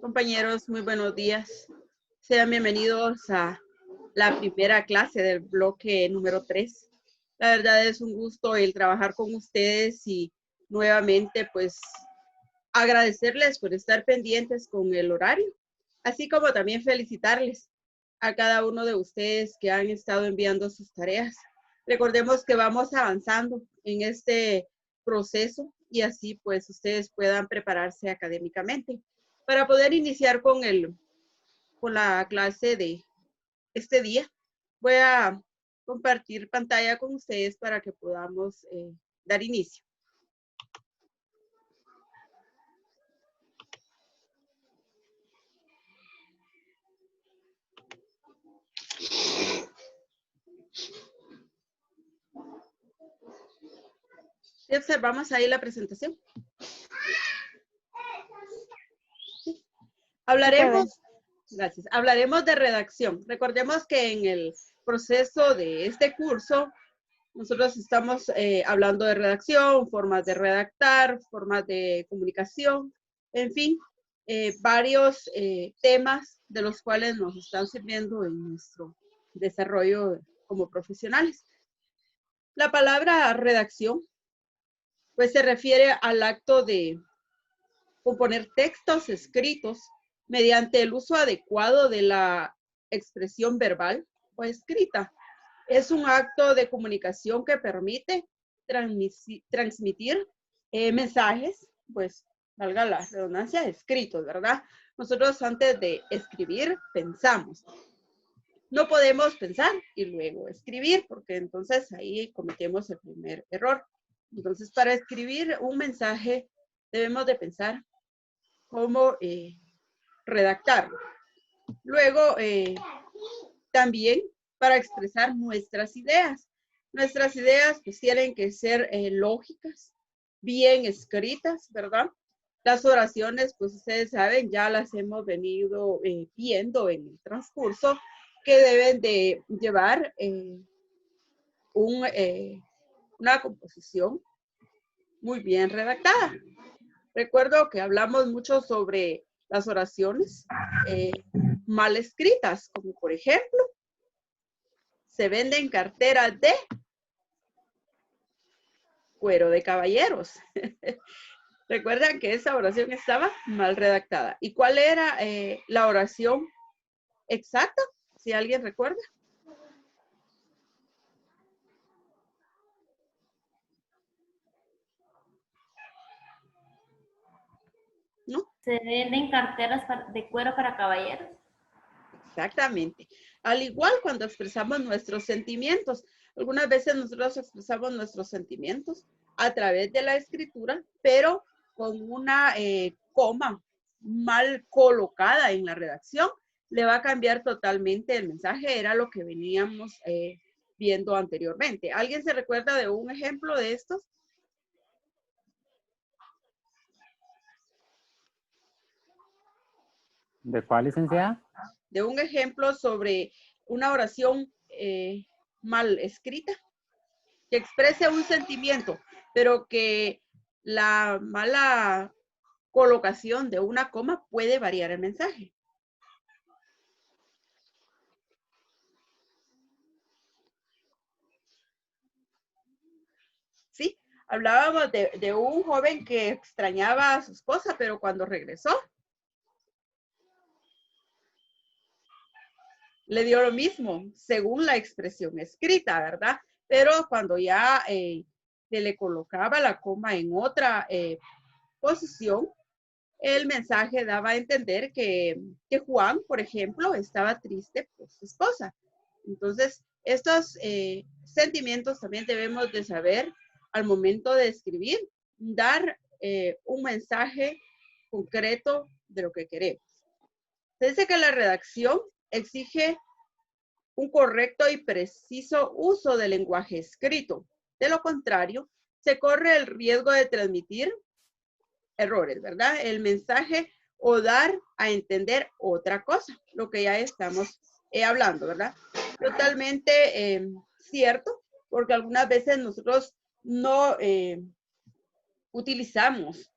Compañeros, muy buenos días. Sean bienvenidos a la primera clase del bloque número 3. La verdad es un gusto el trabajar con ustedes y nuevamente pues agradecerles por estar pendientes con el horario, así como también felicitarles a cada uno de ustedes que han estado enviando sus tareas. Recordemos que vamos avanzando en este proceso y así pues ustedes puedan prepararse académicamente. Para poder iniciar con la clase de este día, voy a compartir pantalla con ustedes para que podamos dar inicio. ¿Sí observamos ahí la presentación? ¿Sí? Hablaremos de redacción. Recordemos que en el proceso de este curso, nosotros estamos hablando de redacción, formas de redactar, formas de comunicación, en fin, varios temas de los cuales nos están sirviendo en nuestro desarrollo como profesionales. La palabra redacción, pues se refiere al acto de componer textos escritos mediante el uso adecuado de la expresión verbal o escrita. Es un acto de comunicación que permite transmitir mensajes, pues valga la redundancia, escritos, ¿verdad? Nosotros antes de escribir pensamos. No podemos pensar y luego escribir, porque entonces ahí cometemos el primer error. Entonces, para escribir un mensaje debemos de pensar cómo redactarlo. Luego, también para expresar nuestras ideas. Nuestras ideas pues tienen que ser lógicas, bien escritas, ¿verdad? Las oraciones, pues ustedes saben, ya las hemos venido viendo en el transcurso, que deben de llevar una composición muy bien redactada. Recuerdo que hablamos mucho sobre las oraciones mal escritas, como por ejemplo, se venden carteras de cuero de caballeros. Recuerdan que esa oración estaba mal redactada. ¿Y cuál era la oración exacta? Si alguien recuerda. ¿No? Se venden carteras de cuero para caballeros. Exactamente. Al igual cuando expresamos nuestros sentimientos. Algunas veces nosotros expresamos nuestros sentimientos a través de la escritura, pero con una coma mal colocada en la redacción, le va a cambiar totalmente el mensaje. Era lo que veníamos viendo anteriormente. ¿Alguien se recuerda de un ejemplo de estos? ¿De cuál, licenciada? De un ejemplo sobre una oración mal escrita, que exprese un sentimiento, pero que la mala colocación de una coma puede variar el mensaje. Sí, hablábamos de un joven que extrañaba a su esposa, pero cuando regresó, le dio lo mismo, según la expresión escrita, ¿verdad? Pero cuando ya se le colocaba la coma en otra posición, el mensaje daba a entender que Juan, por ejemplo, estaba triste por su esposa. Entonces, estos sentimientos también debemos de saber al momento de escribir, dar un mensaje concreto de lo que queremos. Se dice que la redacción exige un correcto y preciso uso del lenguaje escrito. De lo contrario, se corre el riesgo de transmitir errores, ¿verdad? El mensaje o dar a entender otra cosa, lo que ya estamos hablando, ¿verdad? Totalmente cierto, porque algunas veces nosotros no utilizamos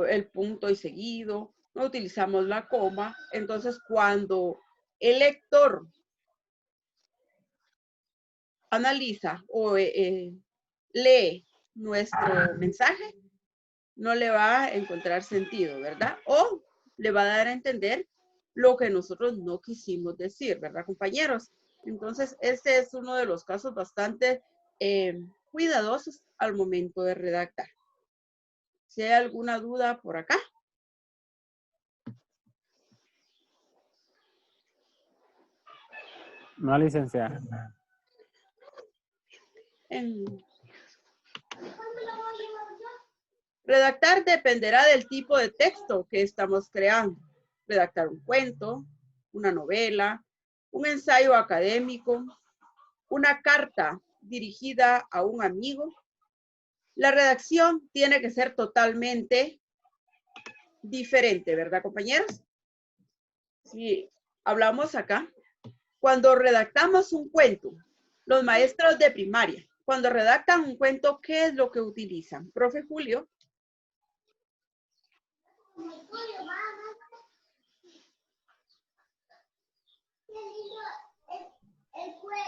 el punto y seguido, no utilizamos la coma. Entonces, cuando el lector analiza o lee nuestro mensaje, no le va a encontrar sentido, ¿verdad? O le va a dar a entender lo que nosotros no quisimos decir, ¿verdad, compañeros? Entonces, este es uno de los casos bastante cuidadosos al momento de redactar. Si hay alguna duda por acá. No, licenciada. Redactar dependerá del tipo de texto que estamos creando. Redactar un cuento, una novela, un ensayo académico, una carta dirigida a un amigo. La redacción tiene que ser totalmente diferente, ¿verdad, compañeros? Si hablamos acá, cuando redactamos un cuento, los maestros de primaria, cuando redactan un cuento, ¿qué es lo que utilizan? Profe Julio.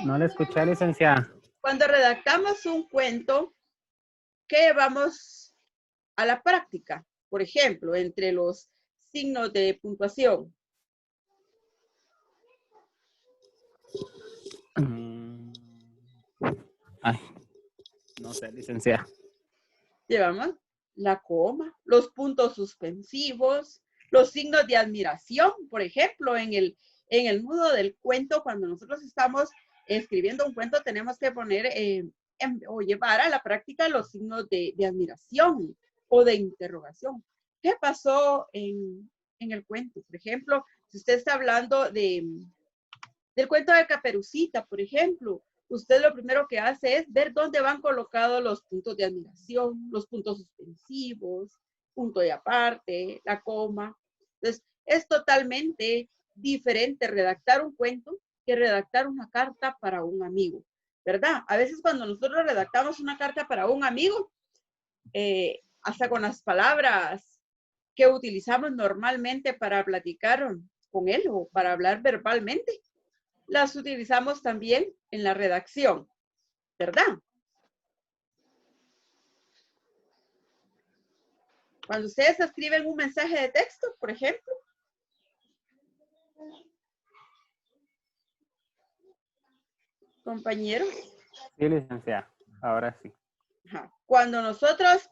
No le escuché, licenciada. Cuando redactamos un cuento, ¿qué vamos a la práctica? Por ejemplo, entre los signos de puntuación. Ay, no sé, licenciada. Llevamos la coma, los puntos suspensivos, los signos de admiración. Por ejemplo, en el nudo del cuento, cuando nosotros estamos escribiendo un cuento, tenemos que poner o llevar a la práctica los signos de admiración o de interrogación. ¿Qué pasó en el cuento? Por ejemplo, si usted está hablando del cuento de Caperucita, por ejemplo, usted lo primero que hace es ver dónde van colocados los puntos de admiración, los puntos suspensivos, punto y aparte, la coma. Entonces, es totalmente diferente redactar un cuento que redactar una carta para un amigo, ¿verdad? A veces cuando nosotros redactamos una carta para un amigo, hasta con las palabras que utilizamos normalmente para platicar con él o para hablar verbalmente, las utilizamos también en la redacción, ¿verdad? Cuando ustedes escriben un mensaje de texto, por ejemplo, compañeros. Sí, licenciada. Ahora sí. Ajá. Cuando nosotros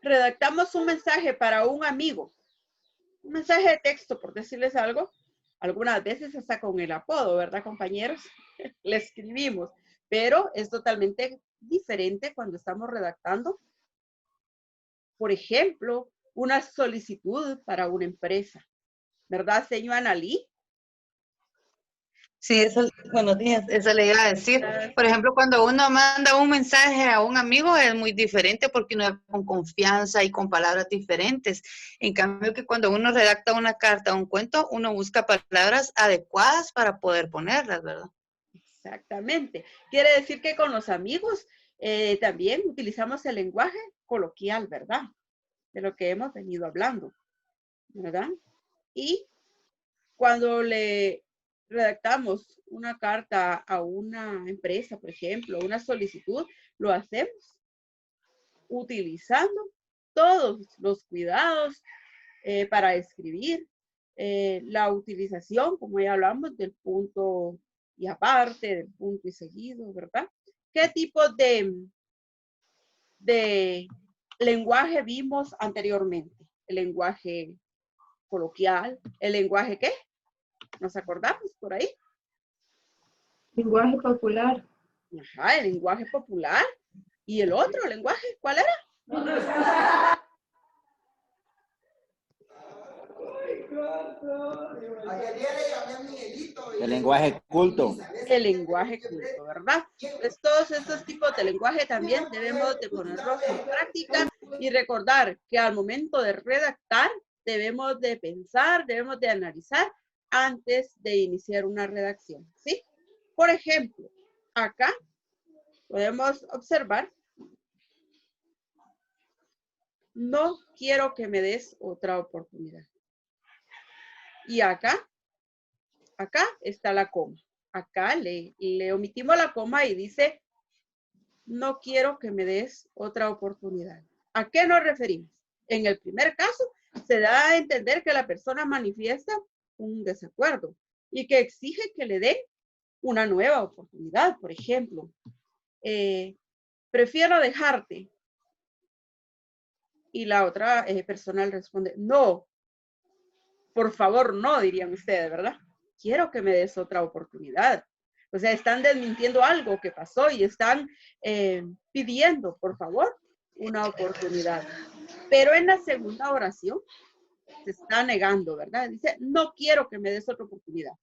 redactamos un mensaje para un amigo, un mensaje de texto, por decirles algo, algunas veces hasta con el apodo, ¿verdad, compañeros? Le escribimos, pero es totalmente diferente cuando estamos redactando, por ejemplo, una solicitud para una empresa, ¿verdad, señora Analí? Sí, eso, buenos días, eso le iba a decir. Por ejemplo, cuando uno manda un mensaje a un amigo es muy diferente porque uno con confianza y con palabras diferentes. En cambio que cuando uno redacta una carta o un cuento, uno busca palabras adecuadas para poder ponerlas, ¿verdad? Exactamente. Quiere decir que con los amigos también utilizamos el lenguaje coloquial, ¿verdad? De lo que hemos venido hablando, ¿verdad? Y cuando le redactamos una carta a una empresa, por ejemplo, una solicitud, lo hacemos utilizando todos los cuidados para escribir, la utilización, como ya hablamos, del punto y aparte, del punto y seguido, ¿verdad? ¿Qué tipo de lenguaje vimos anteriormente? El lenguaje coloquial, el lenguaje ¿qué? ¿Nos acordamos por ahí? Lenguaje popular. Ajá, el lenguaje popular. ¿Y el otro lenguaje? ¿Cuál era? El lenguaje culto. El lenguaje culto, ¿verdad? Pues todos estos tipos de lenguaje también debemos de ponerlos en práctica y recordar que al momento de redactar debemos de pensar, debemos de analizar antes de iniciar una redacción, ¿sí? Por ejemplo, acá podemos observar no quiero que me des otra oportunidad. Y acá está la coma. Acá le omitimos la coma y dice, no quiero que me des otra oportunidad. ¿A qué nos referimos? En el primer caso, se da a entender que la persona manifiesta un desacuerdo y que exige que le den una nueva oportunidad. Por ejemplo, prefiero dejarte. Y la otra persona le responde, no, por favor, no, dirían ustedes, ¿verdad? Quiero que me des otra oportunidad. O sea, están desmintiendo algo que pasó y están pidiendo, por favor, una oportunidad. Pero en la segunda oración se está negando, ¿verdad? Dice, no quiero que me des otra oportunidad,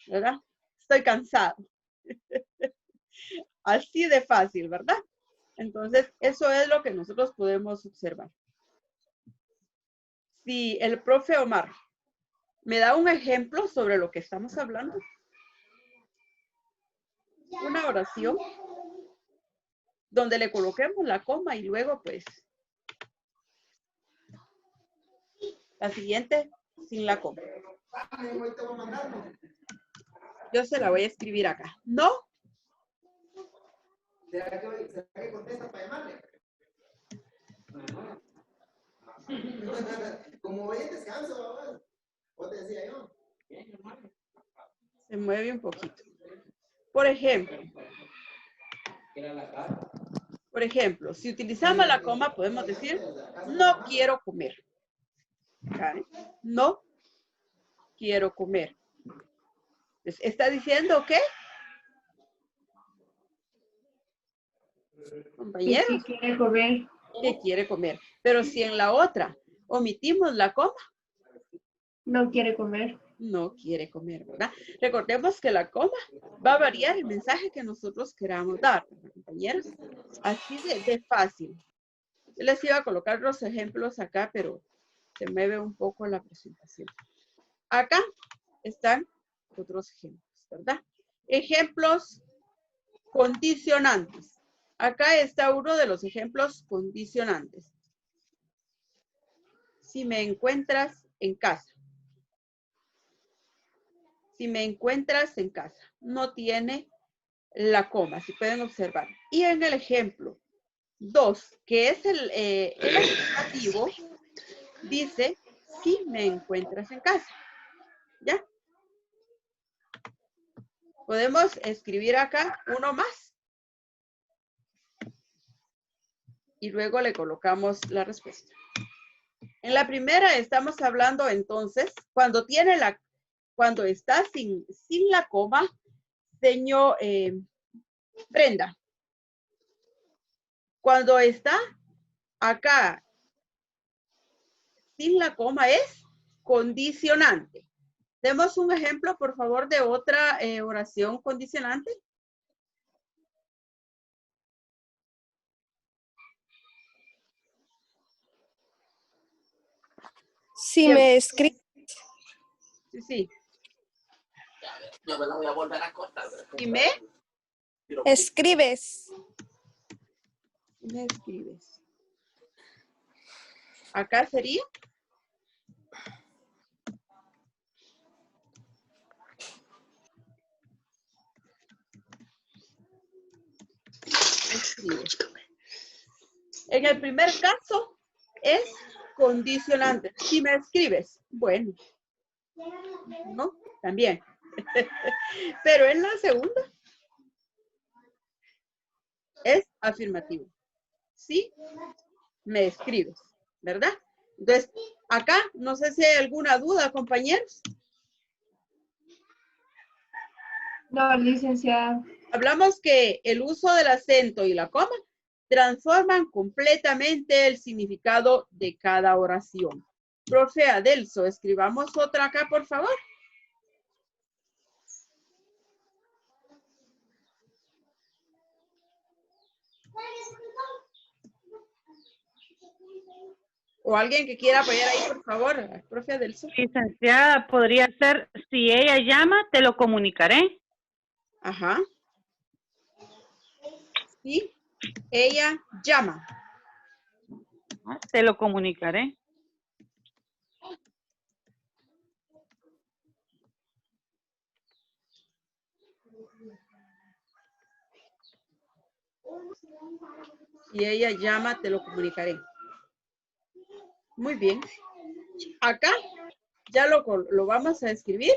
¿verdad? Estoy cansado. Así de fácil, ¿verdad? Entonces, eso es lo que nosotros podemos observar. Si el profe Omar me da un ejemplo sobre lo que estamos hablando. Una oración donde le coloquemos la coma y luego pues la siguiente sin la coma. Yo se la voy a escribir acá. No. ¿Será que contesta para llamarle? Como voy en descanso, ¿vos te decía yo? Se mueve un poquito. Por ejemplo, si utilizamos la coma, podemos decir, no quiero comer. ¿Vale? No quiero comer. Entonces, ¿está diciendo qué? Compañeros. Sí, quiere comer. Que quiere comer. Pero si en la otra omitimos la coma. No quiere comer. No quiere comer, ¿verdad? Recordemos que la coma va a variar el mensaje que nosotros queramos dar, compañeros. Así de fácil. Yo les iba a colocar los ejemplos acá, pero se mueve un poco la presentación. Acá están otros ejemplos, ¿verdad? Ejemplos condicionantes. Acá está uno de los ejemplos condicionantes. Si me encuentras en casa. Si me encuentras en casa. No tiene la coma, si pueden observar. Y en el ejemplo 2, que es el afirmativo, dice, si me encuentras en casa. ¿Ya? Podemos escribir acá uno más. Y luego le colocamos la respuesta. En la primera estamos hablando entonces, cuando está sin la coma, señor Brenda. Cuando está acá sin la coma es condicionante. Demos un ejemplo, por favor, de otra oración condicionante. Si me escribes. Sí. No me la voy a volver a cortar. Si me escribes. Me escribes. Acá sería. Escribe. En el primer caso es condicionante. Si me escribes, bueno. ¿No? También. Pero en la segunda es afirmativo. Sí, me escribes, ¿verdad? Entonces, acá, no sé si hay alguna duda, compañeros. No, licenciada. Hablamos que el uso del acento y la coma transforman completamente el significado de cada oración. Profe Adelso, escribamos otra acá, por favor. O alguien que quiera apoyar ahí, por favor, profe Adelso. Licenciada, podría ser, si ella llama, te lo comunicaré. Ajá. Sí, ella llama. Te lo comunicaré. Si ella llama, te lo comunicaré. Muy bien. Acá ya lo vamos a escribir.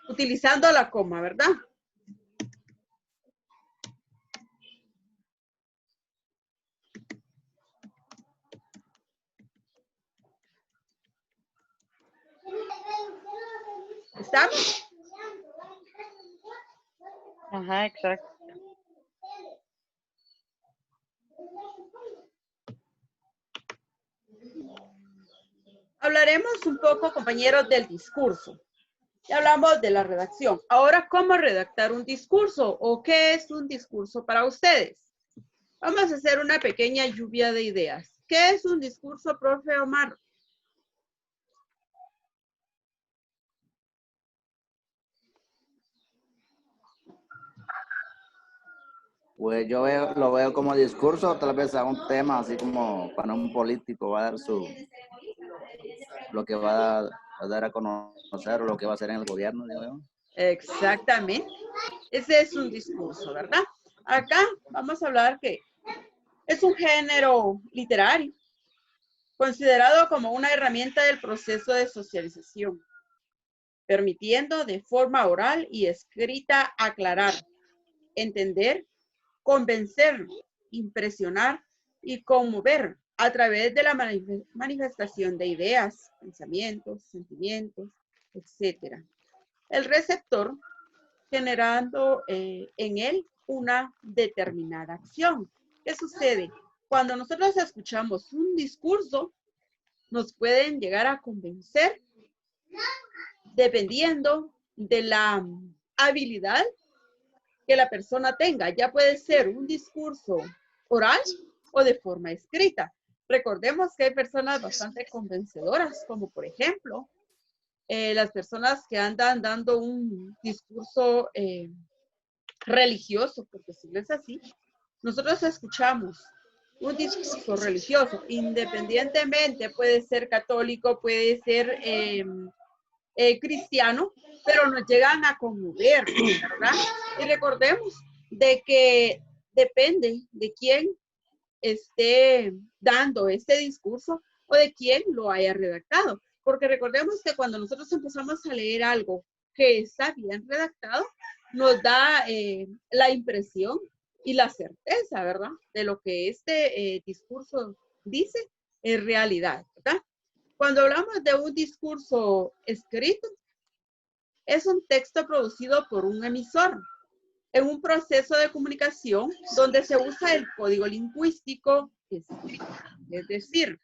Utilizando la coma, ¿verdad? ¿Estamos? Ajá, exacto. Hablaremos un poco, compañeros, del discurso. Ya hablamos de la redacción. Ahora, ¿cómo redactar un discurso? ¿O qué es un discurso para ustedes? Vamos a hacer una pequeña lluvia de ideas. ¿Qué es un discurso, profe Omar? Pues yo lo veo como discurso, tal vez a un tema, así como para un político va a dar lo que va a dar a conocer o lo que va a hacer en el gobierno, digo yo. Exactamente. Ese es un discurso, ¿verdad? Acá vamos a hablar que es un género literario, considerado como una herramienta del proceso de socialización, permitiendo de forma oral y escrita aclarar, entender, convencer, impresionar y conmover a través de la manifestación de ideas, pensamientos, sentimientos, etc. El receptor generando en él una determinada acción. ¿Qué sucede? Cuando nosotros escuchamos un discurso, nos pueden llegar a convencer dependiendo de la habilidad que la persona tenga. Ya puede ser un discurso oral o de forma escrita. Recordemos que hay personas bastante convencedoras, como por ejemplo, las personas que andan dando un discurso religioso, por decirles así. Nosotros escuchamos un discurso religioso, independientemente, puede ser católico, puede ser cristiano, pero nos llegan a conmover, ¿verdad? Y recordemos de que depende de quién esté dando este discurso o de quién lo haya redactado. Porque recordemos que cuando nosotros empezamos a leer algo que está bien redactado, nos da la impresión y la certeza, ¿verdad? De lo que este discurso dice en realidad, ¿verdad? Cuando hablamos de un discurso escrito, es un texto producido por un emisor en un proceso de comunicación donde se usa el código lingüístico escrito, es decir,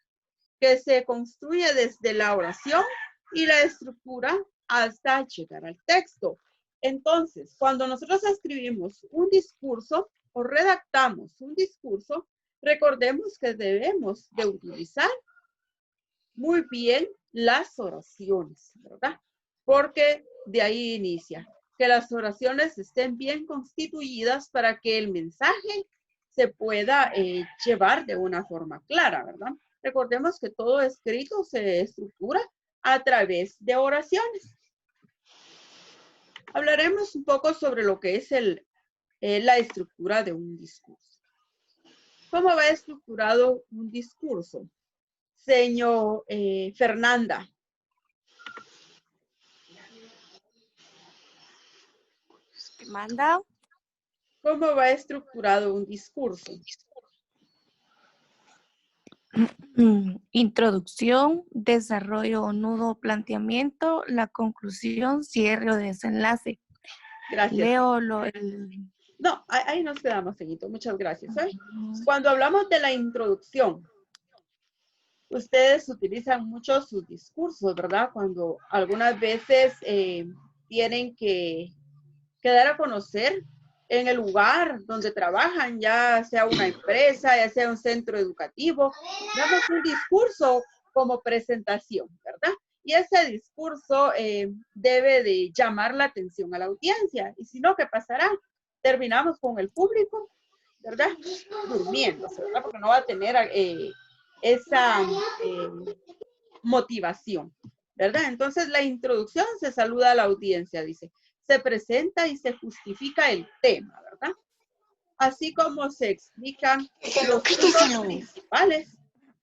que se construye desde la oración y la estructura hasta llegar al texto. Entonces, cuando nosotros escribimos un discurso o redactamos un discurso, recordemos que debemos de utilizar muy bien las oraciones, ¿verdad? Porque de ahí inicia. Que las oraciones estén bien constituidas para que el mensaje se pueda llevar de una forma clara, ¿verdad? Recordemos que todo escrito se estructura a través de oraciones. Hablaremos un poco sobre lo que es la estructura de un discurso. ¿Cómo va estructurado un discurso? Señor Fernanda. Manda. ¿Cómo va estructurado un discurso? Introducción, desarrollo o nudo, planteamiento, la conclusión, cierre o desenlace. Gracias. Leo No, ahí nos quedamos, Señito. Muchas gracias. Cuando hablamos de la introducción, ustedes utilizan mucho sus discursos, ¿verdad? Cuando algunas veces tienen que dar a conocer en el lugar donde trabajan, ya sea una empresa, ya sea un centro educativo, damos un discurso como presentación, ¿verdad? Y ese discurso debe de llamar la atención a la audiencia. Y si no, ¿qué pasará? Terminamos con el público, ¿verdad? Durmiéndose, ¿verdad? Porque no va a tener esa motivación, ¿verdad? Entonces, la introducción se saluda a la audiencia, dice. Se presenta y se justifica el tema, ¿verdad? Así como se explican los puntos principales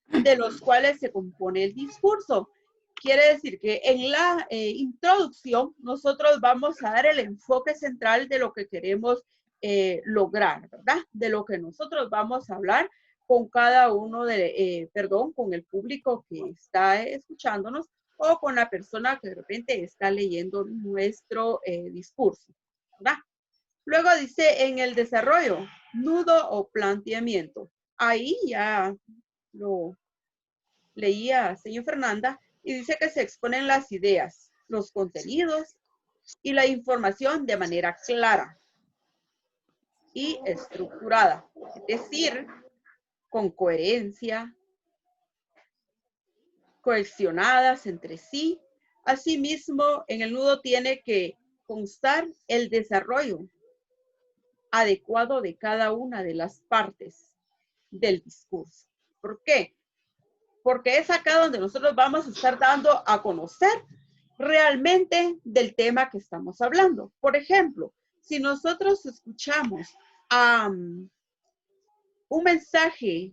de los cuales se compone el discurso. Quiere decir que en la introducción nosotros vamos a dar el enfoque central de lo que queremos lograr, ¿verdad? De lo que nosotros vamos a hablar con cada uno con el público que está escuchándonos o con la persona que de repente está leyendo nuestro discurso, ¿verdad? Luego dice en el desarrollo, nudo o planteamiento. Ahí ya lo leía señor Fernanda y dice que se exponen las ideas, los contenidos y la información de manera clara y estructurada. Es decir, con coherencia, cohesionadas entre sí. Asimismo, en el nudo tiene que constar el desarrollo adecuado de cada una de las partes del discurso. ¿Por qué? Porque es acá donde nosotros vamos a estar dando a conocer realmente del tema que estamos hablando. Por ejemplo, si nosotros escuchamos un mensaje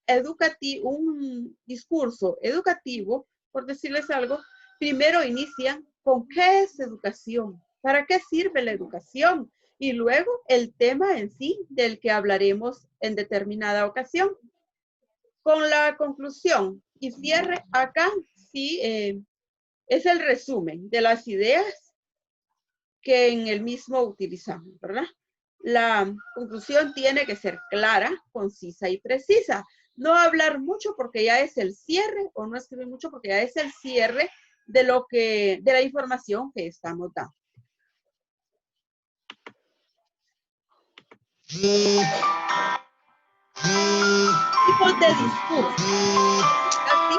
educativo, un discurso educativo, por decirles algo, primero inicia con ¿qué es educación? ¿Para qué sirve la educación? Y luego el tema en sí del que hablaremos en determinada ocasión. Con la conclusión y cierre, acá sí es el resumen de las ideas que en el mismo utilizamos, ¿verdad? La conclusión tiene que ser clara, concisa y precisa. No hablar mucho porque ya es el cierre, o no escribir mucho porque ya es el cierre de la información que estamos dando. Tipos de discurso. Así,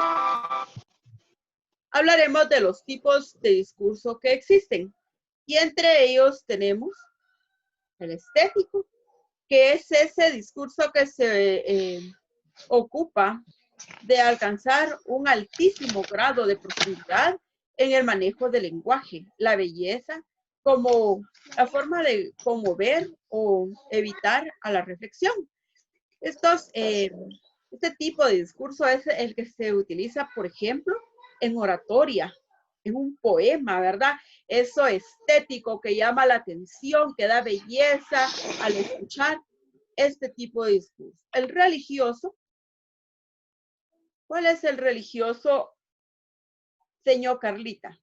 hablaremos de los tipos de discurso que existen. Y entre ellos tenemos el estético, que es ese discurso que se ocupa de alcanzar un altísimo grado de profundidad en el manejo del lenguaje, la belleza, como la forma de conmover o evitar a la reflexión. Este tipo de discurso es el que se utiliza, por ejemplo, en oratoria, en un poema, ¿verdad? Eso estético que llama la atención, que da belleza al escuchar este tipo de discurso. El religioso. ¿Cuál es el religioso, señor Carlita?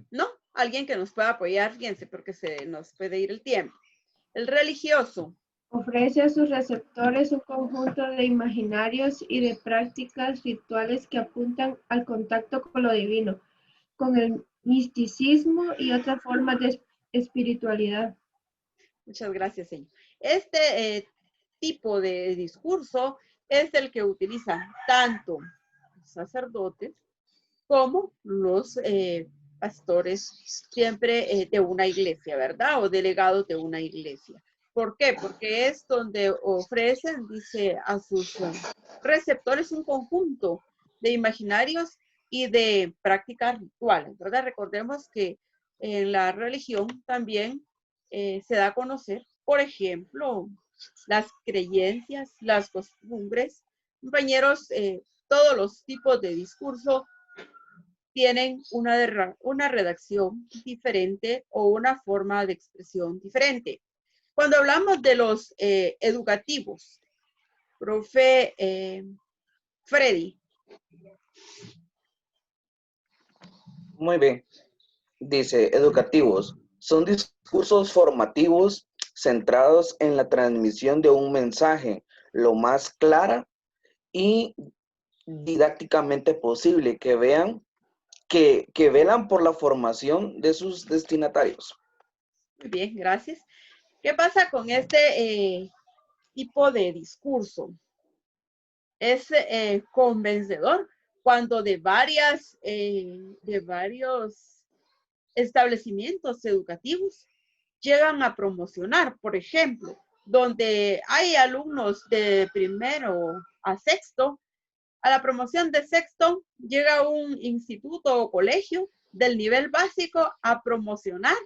¿No? Alguien que nos pueda apoyar, fíjense, porque se nos puede ir el tiempo. El religioso. Ofrece a sus receptores un conjunto de imaginarios y de prácticas rituales que apuntan al contacto con lo divino, con el misticismo y otras formas de espiritualidad. Muchas gracias, señor. Este tipo de discurso es el que utilizan tanto los sacerdotes como los pastores siempre de una iglesia, ¿verdad? O delegados de una iglesia. ¿Por qué? Porque es donde ofrecen, dice, a sus receptores un conjunto de imaginarios y de prácticas rituales, ¿verdad? Recordemos que en la religión también se da a conocer, por ejemplo, las creencias, las costumbres. Compañeros, todos los tipos de discurso tienen una redacción diferente o una forma de expresión diferente. Cuando hablamos de los educativos, profe Freddy. Muy bien. Dice, educativos. Son discursos formativos centrados en la transmisión de un mensaje lo más clara y didácticamente posible, que velan por la formación de sus destinatarios. Muy bien, gracias. ¿Qué pasa con este tipo de discurso? Es convencedor cuando de varios establecimientos educativos llegan a promocionar, por ejemplo, donde hay alumnos de primero a sexto, a la promoción de sexto llega un instituto o colegio del nivel básico a promocionar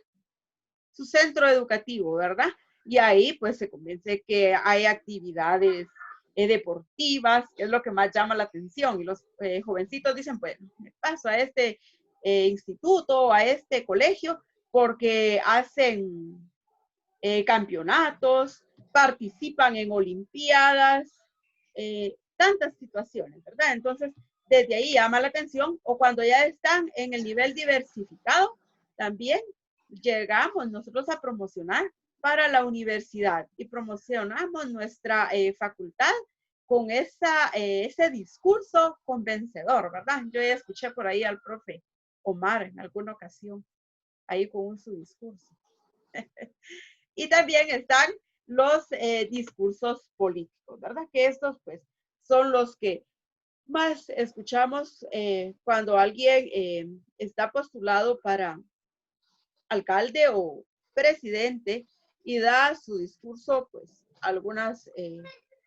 su centro educativo, ¿verdad? Y ahí pues se convence que hay actividades deportivas, es lo que más llama la atención. Y los jovencitos dicen, pues me paso a este instituto, a este colegio, porque hacen campeonatos, participan en olimpiadas, tantas situaciones, ¿verdad? Entonces, desde ahí llama la atención, o cuando ya están en el nivel diversificado, también llegamos nosotros a promocionar para la universidad y promocionamos nuestra facultad con ese discurso convencedor, ¿verdad? Yo ya escuché por ahí al profe Omar en alguna ocasión, ahí con su discurso. Y también están los discursos políticos, ¿verdad? Que estos, pues, son los que más escuchamos cuando alguien está postulado para alcalde o presidente y da su discurso, pues, algunas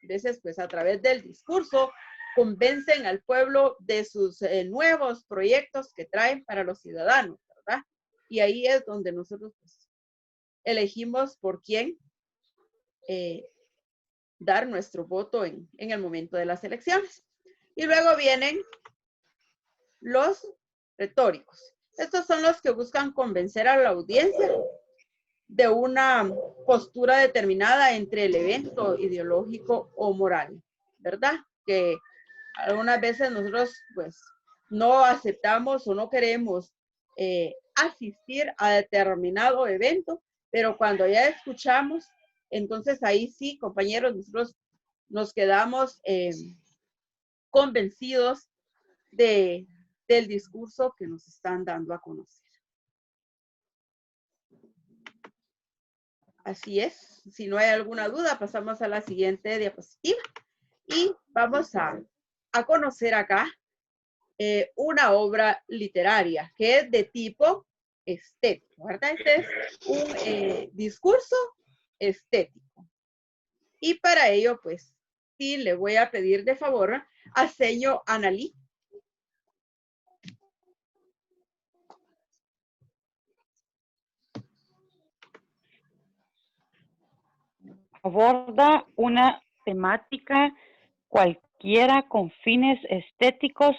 veces, pues, a través del discurso, convencen al pueblo de sus nuevos proyectos que traen para los ciudadanos, ¿verdad? Y ahí es donde nosotros, pues, elegimos por quién dar nuestro voto en el momento de las elecciones. Y luego vienen los retóricos. Estos son los que buscan convencer a la audiencia de una postura determinada entre el evento ideológico o moral, ¿verdad? Que algunas veces nosotros pues no aceptamos o no queremos asistir a determinado evento, pero cuando ya escuchamos, entonces ahí sí, compañeros, nosotros nos quedamos convencidos del discurso que nos están dando a conocer. Así es. Si no hay alguna duda, pasamos a la siguiente diapositiva. Y vamos a conocer acá una obra literaria que es de tipo estético, ¿verdad? Este es un discurso estético. Y para ello, pues, sí le voy a pedir de favor a señor Analí. Aborda una temática cualquiera con fines estéticos,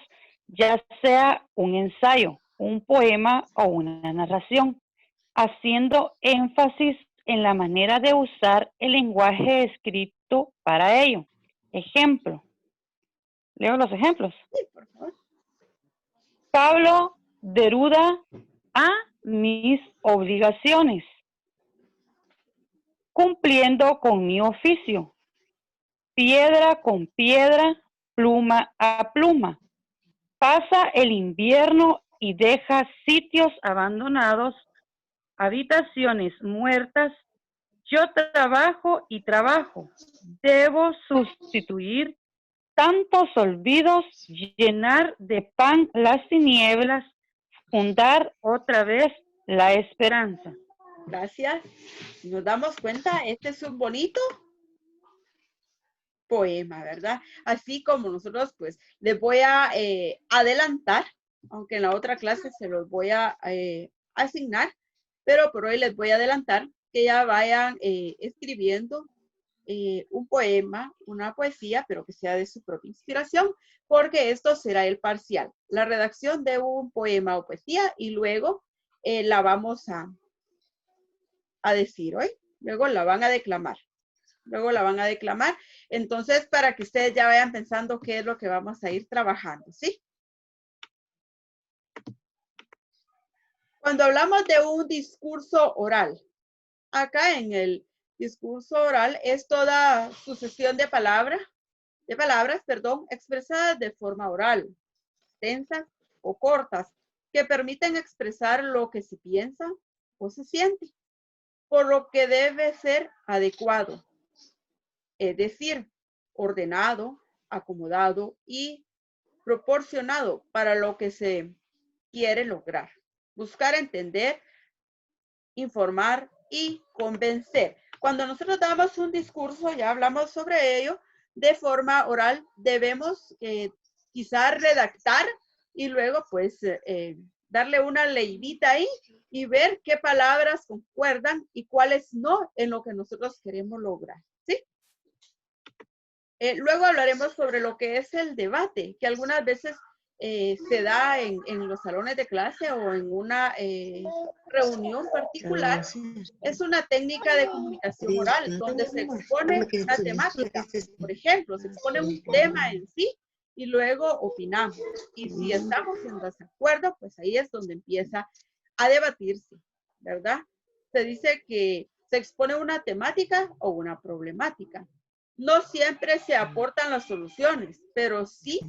ya sea un ensayo, un poema o una narración, haciendo énfasis en la manera de usar el lenguaje escrito para ello. Ejemplo. Leo los ejemplos. Sí, por favor. Pablo Neruda a mis obligaciones, cumpliendo con mi oficio, piedra con piedra, pluma a pluma, pasa el invierno y deja sitios abandonados, habitaciones muertas, yo trabajo y trabajo, debo sustituir tantos olvidos, llenar de pan las tinieblas, fundar otra vez la esperanza. Gracias. Nos damos cuenta, este es un bonito poema, ¿verdad? Así como nosotros, pues, les voy a adelantar, aunque en la otra clase se los voy a asignar, pero por hoy les voy a adelantar que ya vayan escribiendo un poema, una poesía, pero que sea de su propia inspiración, porque esto será el parcial, la redacción de un poema o poesía, y luego la vamos a decir hoy, luego la van a declamar. Luego la van a declamar. Entonces, para que ustedes ya vayan pensando qué es lo que vamos a ir trabajando, ¿sí? Cuando hablamos de un discurso oral, acá en el discurso oral es toda sucesión de palabras, expresadas de forma oral, extensas o cortas, que permiten expresar lo que se piensa o se siente. por lo que debe ser adecuado, es decir, ordenado, acomodado y proporcionado para lo que se quiere lograr. Buscar entender, informar y convencer. Cuando nosotros damos un discurso, ya hablamos sobre ello, de forma oral debemos quizás redactar y luego pues darle una leidita ahí y ver qué palabras concuerdan y cuáles no en lo que nosotros queremos lograr, ¿sí? Luego hablaremos sobre lo que es el debate, que algunas veces se da en los salones de clase o en una reunión particular. Es una técnica de comunicación oral donde se expone una temática. Por ejemplo, se expone un tema en sí y luego opinamos. Y si estamos en desacuerdo, pues ahí es donde empieza a debatirse, ¿verdad? Se dice que se expone una temática o una problemática. No siempre se aportan las soluciones, pero sí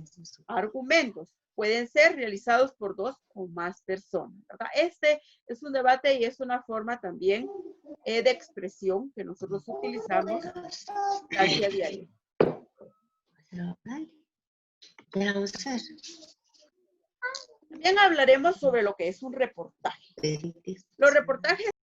argumentos. Pueden ser realizados por 2 o más personas, ¿verdad? Este es un debate y es una forma también de expresión que nosotros utilizamos casi a diario. También hablaremos sobre lo que es un reportaje. Los reportajes